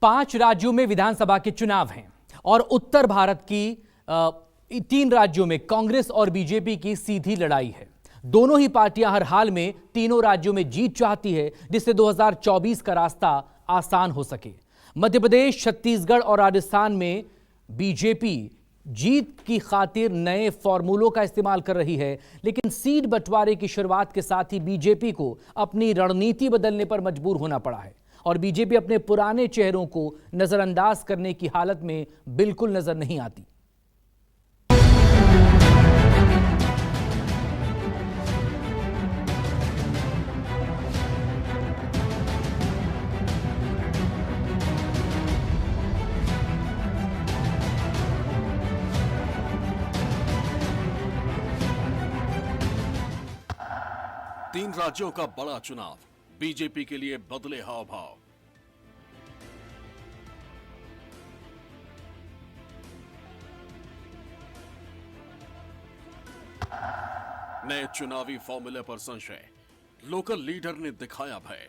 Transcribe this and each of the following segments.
5 राज्यों में विधानसभा के चुनाव हैं और उत्तर भारत की 3 राज्यों में कांग्रेस और बीजेपी की सीधी लड़ाई है। दोनों ही पार्टियां हर हाल में तीनों राज्यों में जीत चाहती है, जिससे 2024 का रास्ता आसान हो सके। मध्य प्रदेश, छत्तीसगढ़ और राजस्थान में बीजेपी जीत की खातिर नए फॉर्मूलों का इस्तेमाल कर रही है, लेकिन सीट बंटवारे की शुरुआत के साथ ही बीजेपी को अपनी रणनीति बदलने पर मजबूर होना पड़ा है और बीजेपी अपने पुराने चेहरों को नजरअंदाज करने की हालत में बिल्कुल नजर नहीं आती। तीन राज्यों का बड़ा चुनाव, बीजेपी के लिए बदले हाव भाव। नए चुनावी फॉर्मूले पर संशय, लोकल लीडर ने दिखाया भय।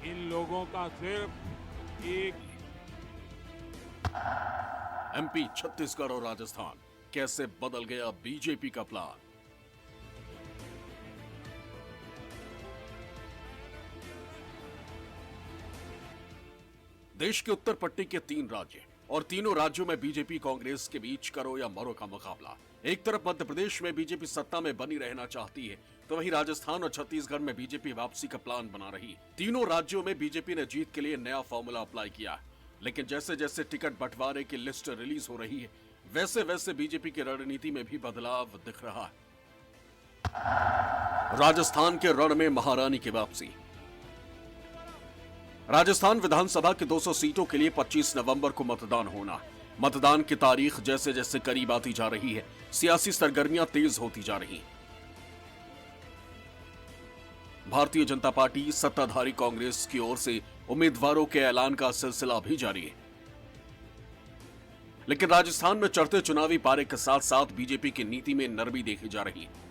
इन लोगों का सिर्फ एक एमपी, छत्तीसगढ़ और राजस्थान, कैसे बदल गया बीजेपी का प्लान। देश के उत्तर पट्टी के 3 राज्य और तीनों राज्यों में बीजेपी कांग्रेस के बीच करो या मरो का मुकाबला। एक तरफ मध्य प्रदेश में बीजेपी सत्ता में बनी रहना चाहती है, तो वहीं राजस्थान और छत्तीसगढ़ में बीजेपी वापसी का प्लान बना रही। तीनों राज्यों में बीजेपी ने जीत के लिए नया फॉर्मूला अप्लाई किया, लेकिन जैसे जैसे टिकट बंटवारे की लिस्ट रिलीज हो रही है, वैसे वैसे बीजेपी की रणनीति में भी बदलाव दिख रहा है। राजस्थान के रण में महारानी की वापसी। राजस्थान विधानसभा की 200 सीटों के लिए 25 नवंबर को मतदान होना। मतदान की तारीख जैसे जैसे करीब आती जा रही है, सियासी सरगर्मियां तेज होती जा रही। भारतीय जनता पार्टी, सत्ताधारी कांग्रेस की ओर से उम्मीदवारों के ऐलान का सिलसिला भी जारी है, लेकिन राजस्थान में चढ़ते चुनावी पारे के साथ साथ बीजेपी की नीति में नरमी देखी जा रही है।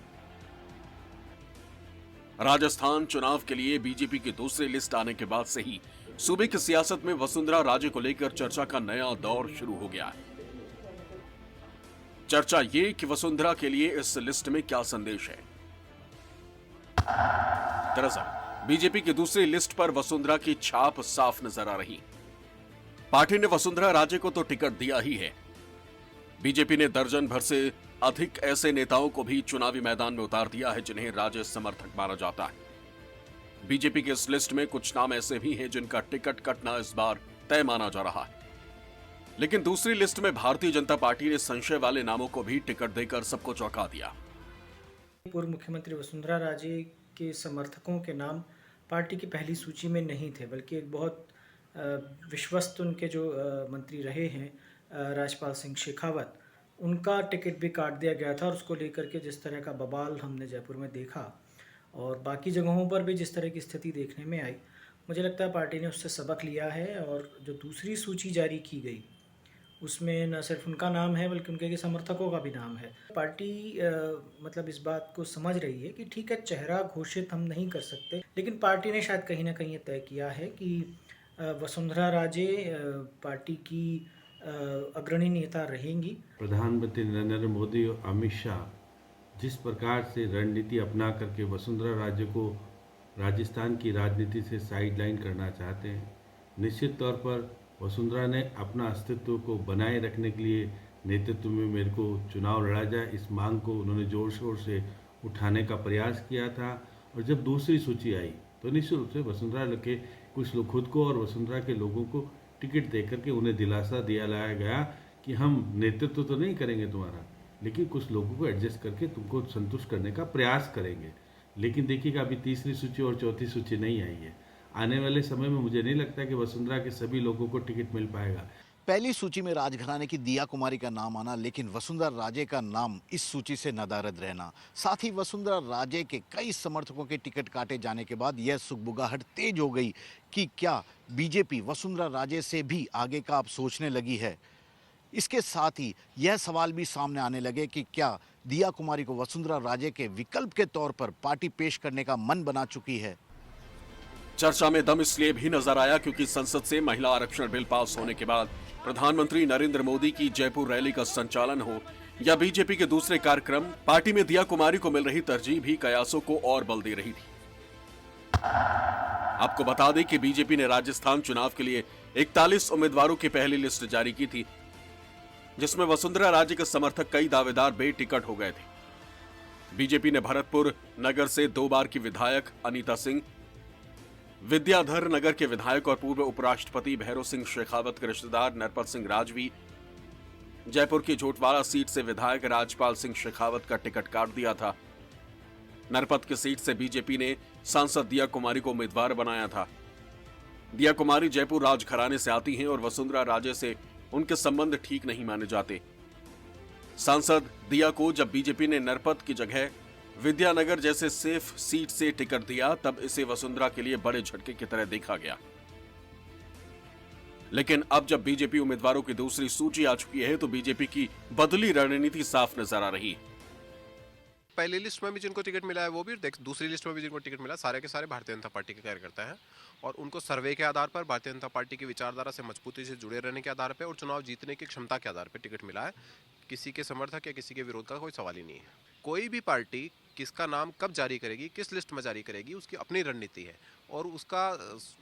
राजस्थान चुनाव के लिए बीजेपी की दूसरी लिस्ट आने के बाद से ही सूबे की सियासत में वसुंधरा राजे को लेकर चर्चा का नया दौर शुरू हो गया है। चर्चा ये कि वसुंधरा के लिए इस लिस्ट में क्या संदेश है। दरअसल बीजेपी की दूसरी लिस्ट पर वसुंधरा की छाप साफ नजर आ रही। पार्टी ने वसुंधरा राजे को तो टिकट दिया ही है, बीजेपी ने दर्जन भर से अधिक ऐसे नेताओं को भी चुनावी मैदान में उतार दिया है जिन्हें राजे समर्थक माना जाता है। बीजेपी की इस लिस्ट में कुछ नाम ऐसे भी हैं जिनका टिकट कटना इस बार तय माना जा रहा है, लेकिन दूसरी लिस्ट में भारतीय जनता पार्टी ने संशय वाले नामों को भी टिकट देकर सबको चौंका दिया। पूर्व मुख्यमंत्री वसुंधरा राजे के समर्थकों के नाम पार्टी की पहली सूची में नहीं थे, बल्कि एक बहुत विश्वस्त उनके जो मंत्री रहे हैं राजपाल सिंह शेखावत, उनका टिकट भी काट दिया गया था। और उसको लेकर के जिस तरह का बवाल हमने जयपुर में देखा और बाकी जगहों पर भी जिस तरह की स्थिति देखने में आई, मुझे लगता है पार्टी ने उससे सबक लिया है। और जो दूसरी सूची जारी की गई उसमें न सिर्फ उनका नाम है बल्कि उनके समर्थकों का भी नाम है। पार्टी मतलब इस बात को समझ रही है कि ठीक है, चेहरा घोषित हम नहीं कर सकते, लेकिन पार्टी ने शायद कहीं ना कहीं ये तय किया है कि वसुंधरा राजे पार्टी की अग्रणी नेता रहेंगी। प्रधानमंत्री नरेंद्र मोदी और अमित शाह जिस प्रकार से रणनीति अपना करके वसुंधरा राजे को राजस्थान की राजनीति से साइडलाइन करना चाहते हैं, निश्चित तौर पर वसुंधरा ने अपना अस्तित्व को बनाए रखने के लिए नेतृत्व में मेरे को चुनाव लड़ा जाए, इस मांग को उन्होंने जोर शोर से उठाने का प्रयास किया था। और जब दूसरी सूची आई तो निश्चित रूप से वसुंधरा के कुछ लोग खुद को और वसुंधरा के लोगों को टिकट देकर के उन्हें दिलासा दिया लाया गया कि हम नेतृत्व तो नहीं करेंगे तुम्हारा, लेकिन कुछ लोगों को एडजस्ट करके तुमको संतुष्ट करने का प्रयास करेंगे। लेकिन देखिएगा, अभी तीसरी सूची और चौथी सूची नहीं आई है। आने वाले समय में मुझे नहीं लगता कि वसुंधरा के सभी लोगों को टिकट मिल पाएगा। पहली सूची में राजघराने की दिया कुमारी का नाम आना, लेकिन वसुंधरा राजे का नाम इस सूची से नदारद रहना, साथ ही वसुंधरा राजे के कई समर्थकों के टिकट काटे जाने के बाद यह सुगबुगाहट तेज हो गई कि क्या बीजेपी वसुंधरा राजे से भी आगे का अब सोचने लगी है। इसके साथ ही यह सवाल भी सामने आने लगे कि क्या दिया कुमारी को वसुंधरा राजे के विकल्प के तौर पर पार्टी पेश करने का मन बना चुकी है। चर्चा में दम इसलिए भी नजर आया क्योंकि संसद से महिला आरक्षण बिल पास होने के बाद प्रधानमंत्री नरेंद्र मोदी की जयपुर रैली का संचालन हो या बीजेपी के दूसरे कार्यक्रम, पार्टी में दिया कुमारी को मिल रही तरजीह भी कयासों को और बल दे रही थी। आपको बता दें कि बीजेपी ने राजस्थान चुनाव के लिए 41 उम्मीदवारों की पहली लिस्ट जारी की थी, जिसमें वसुंधरा राजे के समर्थक कई दावेदार बेटिकट हो गए थे। बीजेपी ने भरतपुर नगर से 2 बार की विधायक अनीता सिंह, विद्याधर नगर के विधायक और पूर्व उपराष्ट्रपति भैरव सिंह शेखावत के रिश्तेदार नरपत सिंह राजवी, जयपुर की झोटवाड़ा सीट से विधायक राजपाल सिंह शेखावत का टिकट काट दिया था। नरपत की सीट से बीजेपी ने सांसद दिया कुमारी को उम्मीदवार बनाया था। दिया कुमारी जयपुर राजघराने से आती हैं और वसुंधरा राजे से उनके संबंध ठीक नहीं माने जाते। सांसद दिया को जब बीजेपी ने नरपत की जगह विद्यानगर जैसे सेफ सीट से टिकट दिया, तब इसे वसुंधरा के लिए बड़े झटके की तरह देखा गया। लेकिन अब जब बीजेपी उम्मीदवारों की दूसरी सूची आ चुकी है तो बीजेपी की बदली रणनीति साफ नजर आ रही है। पहली लिस्ट में भी जिनको टिकट मिला है वो भी, दूसरी लिस्ट में भी जिनको टिकट मिला, सारे के सारे भारतीय जनता पार्टी के कार्यकर्ता हैं और उनको सर्वे के आधार पर, भारतीय जनता पार्टी की विचारधारा से मजबूती से जुड़े रहने के आधार पर और चुनाव जीतने की क्षमता के आधार पर टिकट मिला है। किसी के समर्थक या किसी के विरोध का कोई सवाल ही नहीं है। कोई भी पार्टी किसका नाम कब जारी करेगी, किस लिस्ट में जारी करेगी, उसकी अपनी रणनीति है और उसका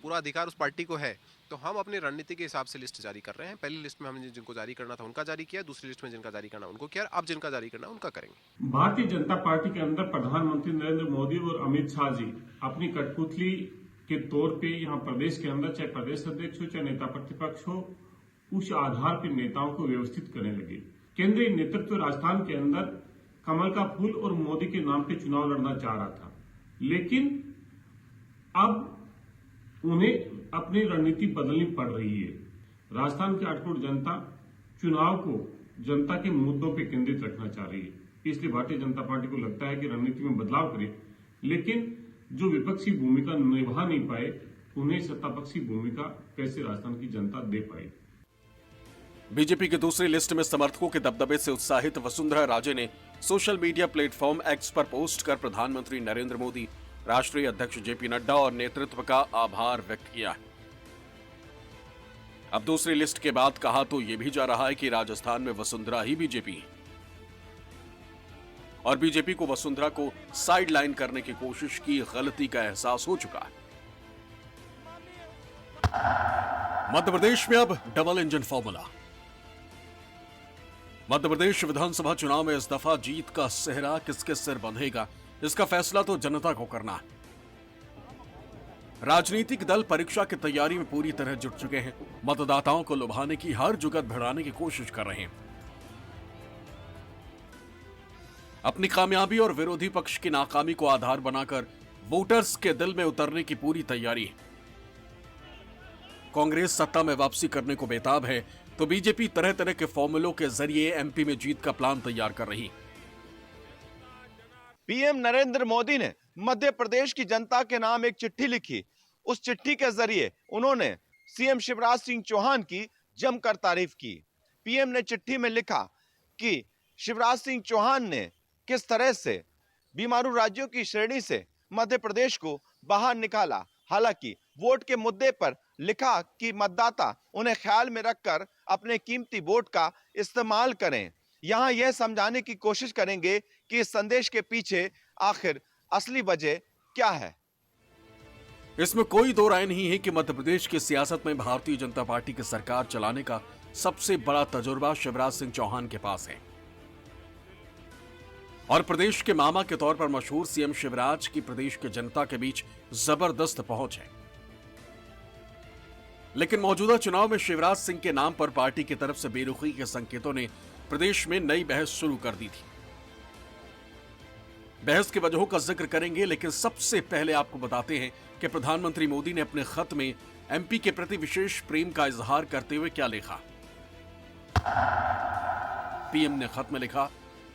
पूरा अधिकार उस पार्टी को है। तो हम अपनी रणनीति के हिसाब से लिस्ट जारी कर रहे हैं। पहली लिस्ट में हमने जिनको जारी करना था उनका जारी किया, दूसरी लिस्ट में जिनका जारी करना उनको किया, अब जिनका जारी करना उनका करेंगे। भारतीय जनता पार्टी के अंदर प्रधानमंत्री नरेंद्र मोदी और अमित शाह जी अपनी कठपुतली के तौर पे यहाँ प्रदेश के अंदर, चाहे प्रदेश अध्यक्ष हो चाहे नेता प्रतिपक्ष हो, उस आधार पर नेताओं को व्यवस्थित करने लगे। केंद्रीय नेतृत्व राजस्थान के अंदर कमल का फूल और मोदी के नाम पे चुनाव लड़ना चाह रहा था, लेकिन अब उन्हें अपनी रणनीति बदलनी पड़ रही है। राजस्थान की 8 करोड़ जनता चुनाव को जनता के मुद्दों पे केंद्रित रखना चाह रही है, इसलिए भारतीय जनता पार्टी को लगता है कि रणनीति में बदलाव करे, लेकिन जो विपक्षी भूमिका निभा नहीं पाए उन्हें सत्तापक्षी भूमिका कैसे राजस्थान की जनता दे पाएगी। बीजेपी की दूसरी लिस्ट में समर्थकों के दबदबे से उत्साहित वसुंधरा राजे ने सोशल मीडिया प्लेटफॉर्म एक्स पर पोस्ट कर प्रधानमंत्री नरेंद्र मोदी, राष्ट्रीय अध्यक्ष जेपी नड्डा और नेतृत्व का आभार व्यक्त किया है। अब दूसरी लिस्ट के बाद कहा तो यह भी जा रहा है कि राजस्थान में वसुंधरा ही बीजेपी है और बीजेपी को वसुंधरा को साइडलाइन करने की कोशिश की गलती का एहसास हो चुका है। मध्य प्रदेश में अब double engine formula. Madhya Pradesh विधानसभा चुनाव में इस दफा जीत का सेहरा किसके सिर बंधेगा, इसका फैसला तो जनता को करना है। राजनीतिक दल परीक्षा की तैयारी में पूरी तरह जुट चुके हैं। मतदाताओं को लुभाने की हर जुगत भिड़ाने की कोशिश कर रहे हैं। अपनी कामयाबी और विरोधी पक्ष की नाकामी को आधार बनाकर वोटर्स के दिल में उतरने की पूरी तैयारी है। कांग्रेस सत्ता में वापसी करने को बेताब है तो बीजेपी तरह तरह के फॉर्मूलों के जरिए एमपी में जीत का प्लान तैयार कर रही। पीएम नरेंद्र मोदी ने मध्य प्रदेश की जनता के नाम एक चिट्ठी लिखी। उस चिट्ठी के जरिए उन्होंने सीएम शिवराज सिंह चौहान की जमकर तारीफ की। पीएम ने चिट्ठी में लिखा कि शिवराज सिंह चौहान ने किस तरह से बीमारू राज्यों की श्रेणी से मध्य प्रदेश को बाहर निकाला। हालांकि वोट के मुद्दे पर लिखा कि मतदाता उन्हें ख्याल में रखकर अपने कीमती वोट का इस्तेमाल करें। यहां यह समझाने की कोशिश करेंगे कि इस संदेश के पीछे आखिर असली वजह क्या है। इसमें कोई दो राय नहीं है कि मध्य प्रदेश की सियासत में भारतीय जनता पार्टी की सरकार चलाने का सबसे बड़ा तजुर्बा शिवराज सिंह चौहान के पास है और प्रदेश के मामा के तौर पर मशहूर सीएम शिवराज की प्रदेश की जनता के बीच जबरदस्त पहुंच है। लेकिन मौजूदा चुनाव में शिवराज सिंह के नाम पर पार्टी की तरफ से बेरुखी के संकेतों ने प्रदेश में नई बहस शुरू कर दी थी। बहस की वजहों का जिक्र करेंगे, लेकिन सबसे पहले आपको बताते हैं कि प्रधानमंत्री मोदी ने अपने खत में एमपी के प्रति विशेष प्रेम का इजहार करते हुए क्या लिखा। पीएम ने खत में लिखा,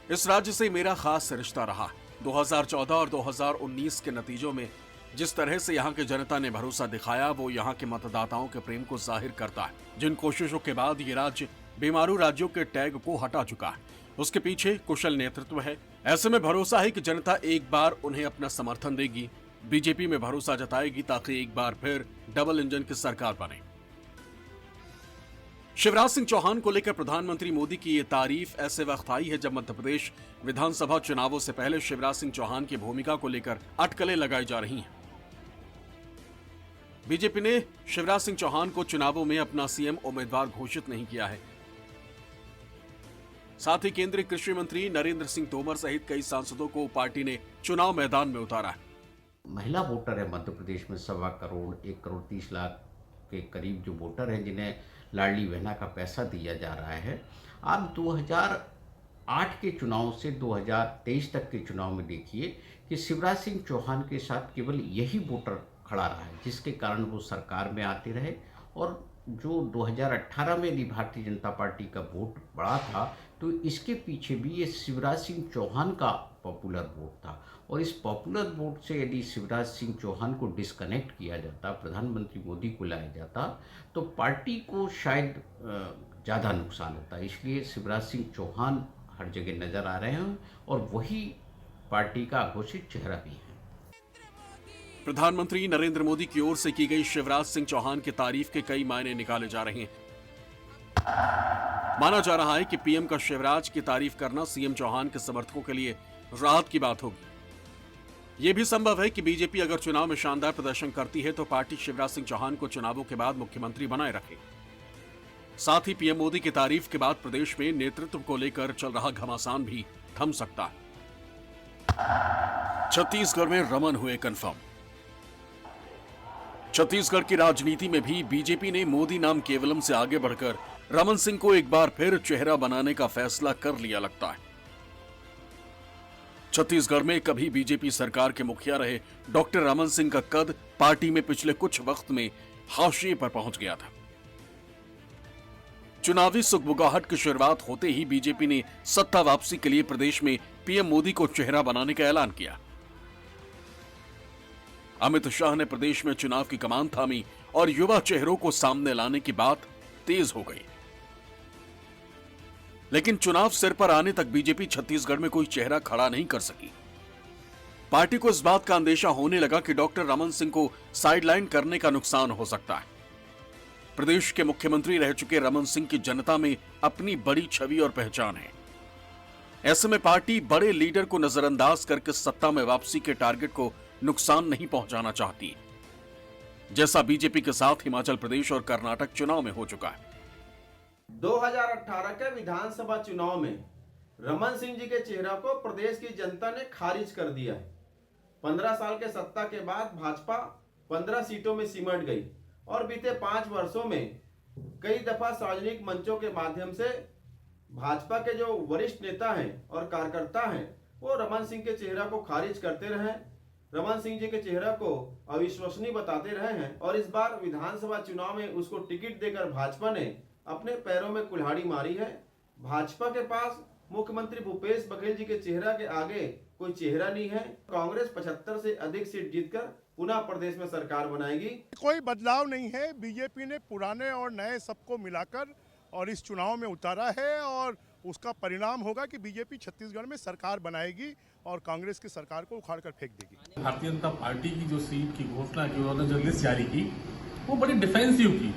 इस राज्य से मेरा खास रिश्ता रहा। 2014 और 2019 के नतीजों में जिस तरह से यहाँ की जनता ने भरोसा दिखाया वो यहाँ के मतदाताओं के प्रेम को जाहिर करता है। जिन कोशिशों के बाद ये राज्य बीमारू राज्यों के टैग को हटा चुका है, उसके पीछे कुशल नेतृत्व है। ऐसे में भरोसा है कि जनता एक बार उन्हें अपना समर्थन देगी। बीजेपी में भरोसा जताएगी ताकि एक बार फिर डबल इंजन की सरकार बने। शिवराज सिंह चौहान को लेकर प्रधानमंत्री मोदी की ये तारीफ ऐसे वक्त आई है जब मध्य प्रदेश विधानसभा चुनावों से पहले शिवराज सिंह चौहान की भूमिका को लेकर अटकलें लगाई जा रही हैं। बीजेपी ने शिवराज सिंह चौहान को चुनावों में अपना सीएम उम्मीदवार घोषित नहीं किया है। साथ ही केंद्रीय कृषि मंत्री नरेंद्र सिंह तोमर सहित कई सांसदों को पार्टी ने चुनाव मैदान में उतारा है। महिला वोटर है मध्य प्रदेश में 1.25 करोड़ 1 करोड़ 30 लाख के करीब जो वोटर हैं जिन्हें लाडली बहना का पैसा दिया जा रहा है। आप 2008 के चुनाव से 2023 तक के चुनाव में देखिए कि शिवराज सिंह चौहान के साथ केवल यही वोटर खड़ा रहा है, जिसके कारण वो सरकार में आते रहे। और जो 2018 में यदि भारतीय जनता पार्टी का वोट बढ़ा था तो इसके पीछे भी ये शिवराज सिंह चौहान का पॉपुलर वोट था। और इस पॉपुलर वोट से यदि शिवराज सिंह चौहान को डिस्कनेक्ट किया जाता, प्रधानमंत्री मोदी को लाया जाता, तो पार्टी को शायद ज़्यादा नुकसान होता। इसलिए शिवराज सिंह चौहान हर जगह नज़र आ रहे हैं और वही पार्टी का घोषित चेहरा भी है। प्रधानमंत्री नरेंद्र मोदी की ओर से की गई शिवराज सिंह चौहान की तारीफ के कई मायने निकाले जा रहे हैं। माना जा रहा है कि पीएम का शिवराज की तारीफ करना सीएम चौहान के समर्थकों के लिए राहत की बात होगी। यह भी संभव है कि बीजेपी अगर चुनाव में शानदार प्रदर्शन करती है तो पार्टी शिवराज सिंह चौहान को चुनावों के बाद मुख्यमंत्री बनाए रखे। साथ ही पीएम मोदी की तारीफ के बाद प्रदेश में नेतृत्व को लेकर चल रहा घमासान भी थम सकता है। छत्तीसगढ़ में रमन हुए कंफर्म। छत्तीसगढ़ की राजनीति में भी बीजेपी ने मोदी नाम केवलम से आगे बढ़कर रमन सिंह को एक बार फिर चेहरा बनाने का फैसला कर लिया लगता है। छत्तीसगढ़ में कभी बीजेपी सरकार के मुखिया रहे डॉक्टर रमन सिंह का कद पार्टी में पिछले कुछ वक्त में हाशिए पर पहुंच गया था। चुनावी सुगबुगाहट की शुरुआत होते ही बीजेपी ने सत्ता वापसी के लिए प्रदेश में पीएम मोदी को चेहरा बनाने का ऐलान किया। अमित शाह ने प्रदेश में चुनाव की कमान थामी और युवा चेहरों को सामने लाने की बात तेज हो गई। लेकिन चुनाव सिर पर आने तक बीजेपी छत्तीसगढ़ में कोई चेहरा खड़ा नहीं कर सकी। पार्टी को इस बात का अंदेशा होने लगा कि डॉक्टर रमन सिंह को साइडलाइन करने का नुकसान हो सकता है। प्रदेश के मुख्यमंत्री रह चुके रमन सिंह की जनता में अपनी बड़ी छवि और पहचान है। ऐसे में पार्टी बड़े लीडर को नजरअंदाज करके सत्ता में वापसी के टारगेट को नुकसान नहीं पहुंचाना चाहती, जैसा बीजेपी के साथ हिमाचल प्रदेश और कर्नाटक चुनाव में हो चुका है। 2018 के विधानसभा चुनाव में रमन सिंह जी के चेहरा को प्रदेश की जनता ने खारिज कर दिया है। 15 साल के सत्ता के बाद भाजपा 15 सीटों में सिमट गई और बीते 5 वर्षों में कई दफा सार्वजनिक मंचों के माध्यम से भाजपा के जो वरिष्ठ नेता हैं और कार्यकर्ता हैं वो रमन सिंह के चेहरा को खारिज करते रहे, रमन सिंह जी के चेहरा को अविश्वसनीय बताते रहे हैं। और इस बार विधानसभा चुनाव में उसको टिकट देकर भाजपा ने अपने पैरों में कुल्हाड़ी मारी है। भाजपा के पास मुख्यमंत्री भूपेश बघेल जी के चेहरा के आगे कोई चेहरा नहीं है। कांग्रेस 75 से अधिक सीट जीतकर पुनः प्रदेश में सरकार बनाएगी। कोई बदलाव नहीं है। बीजेपी ने पुराने और नए सबको मिलाकर और इस चुनाव में उतारा है और उसका परिणाम होगा कि बीजेपी छत्तीसगढ़ में सरकार बनाएगी और कांग्रेस की सरकार को उखाड़ कर फेंक देगी। भारतीय जनता पार्टी की जो सीट की घोषणा की उन्होंने जो लिस्ट जारी की वो बड़ी डिफेंसिव की।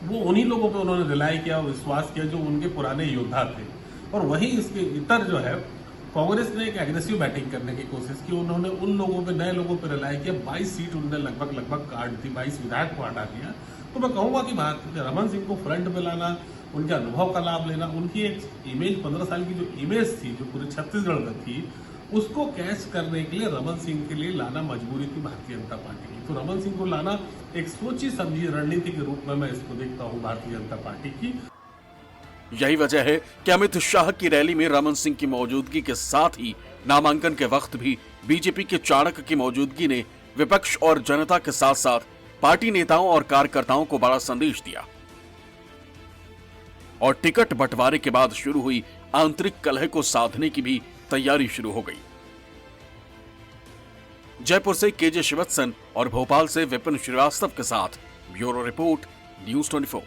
वो उन्हीं लोगों पे उन्होंने रिलाई किया, विश्वास किया जो उनके पुराने योद्धा थे। और वहीं इसके इतर जो है कांग्रेस ने एक एग्रेसिव बैटिंग करने की कोशिश की। उन्होंने उन लोगों पे, नए लोगों पे रिलाई किया। 22 सीट उन्होंने लगभग काट दी, 22 विधायक को हटा दिया। तो मैं कहूंगा कि रमन सिंह को फ्रंट में लाना, उनके अनुभव का लाभ लेना, उनकी एक इमेज 15 साल की जो इमेज थी जो पूरे छत्तीसगढ़ में थी उसको कैच करने के लिए रमन सिंह के लिए लाना मजबूरी थी भारतीय जनता पार्टी की। तो रमन सिंह को लाना एक सोची समझी रणनीति के रूप में मैं इसको देखता हूं भारतीय जनता पार्टी की। यही वजह है कि अमित शाह की रैली में रमन सिंह की मौजूदगी के साथ ही नामांकन के वक्त भी बीजेपी के चाणक्य की मौजूदगी ने विपक्ष और जनता के साथ साथ पार्टी नेताओं और कार्यकर्ताओं को बड़ा संदेश दिया। और टिकट बंटवारे के बाद शुरू हुई आंतरिक कलह को साधने की भी तैयारी शुरू हो गई। जयपुर से केजे शिवत्सन और भोपाल से विपिन श्रीवास्तव के साथ ब्यूरो रिपोर्ट, न्यूज़ 24।